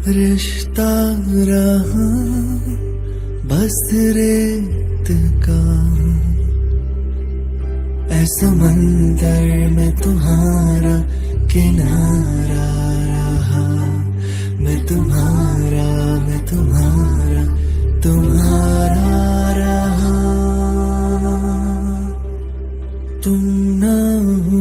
रिश्ता रहा बस रेत का, ऐ समंदर में तुम्हारा किनारा रहा। मैं तुम्हारा तुम्हारा रहा। तुम ना हो